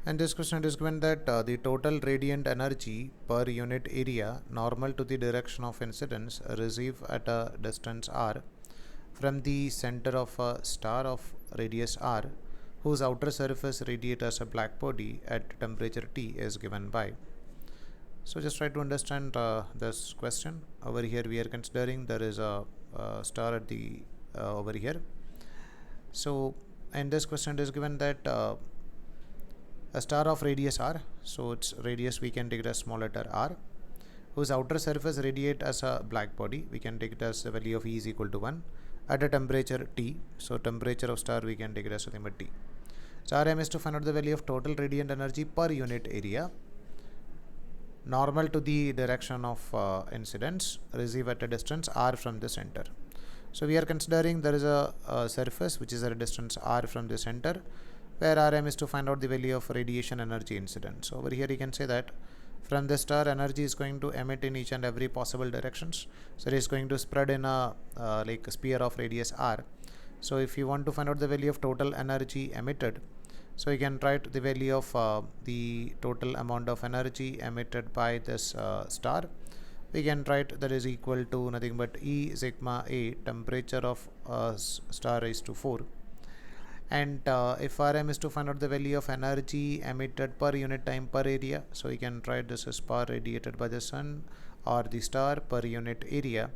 And this question it is given that the total radiant energy per unit area normal to the direction of incidence received at a distance r from the center of a star of radius r whose outer surface radiates as a black body at temperature T is given by. So just try to understand this question. Over here we are considering there is a star at the over here. So in this question it is given that a star of radius r, so its radius we can take it as small letter r, whose outer surface radiate as a black body, we can take it as the value of E is equal to 1 at a temperature T. So temperature of star we can take it as nothing but T. So Rm is to find out the value of total radiant energy per unit area normal to the direction of incidence received at a distance r from the center. So we are considering there is a surface which is at a distance r from the center, where Rm is to find out the value of radiation energy incident. So over here you can say that from the star energy is going to emit in each and every possible directions. So it is going to spread in a like a sphere of radius r. So if you want to find out the value of total energy emitted, so you can write the value of the total amount of energy emitted by this star. We can write that is equal to nothing but E sigma A temperature of star raised to 4. And if Rm is to find out the value of energy emitted per unit time per area, so you can write this as power radiated by the sun or the star per unit area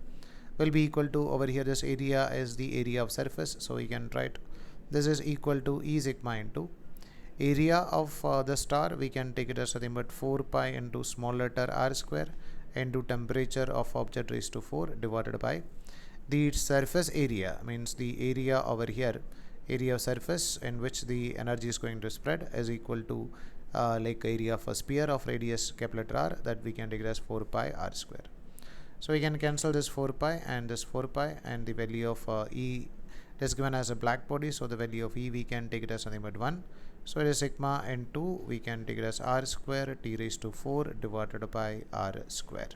will be equal to, over here this area is the area of surface, so you can write this is equal to E sigma into area of the star, we can take it as nothing but 4 pi into small letter r square into temperature of object raised to 4 divided by the surface area, means the area over here, area of surface in which the energy is going to spread, is equal to like area of a sphere of radius capital letter r, that we can take it as 4 pi r square. So we can cancel this 4 pi and this 4 pi, and the value of E is given as a black body, so the value of E we can take it as nothing but 1. So it is sigma into, we can take it as r square T raised to 4 divided by r square.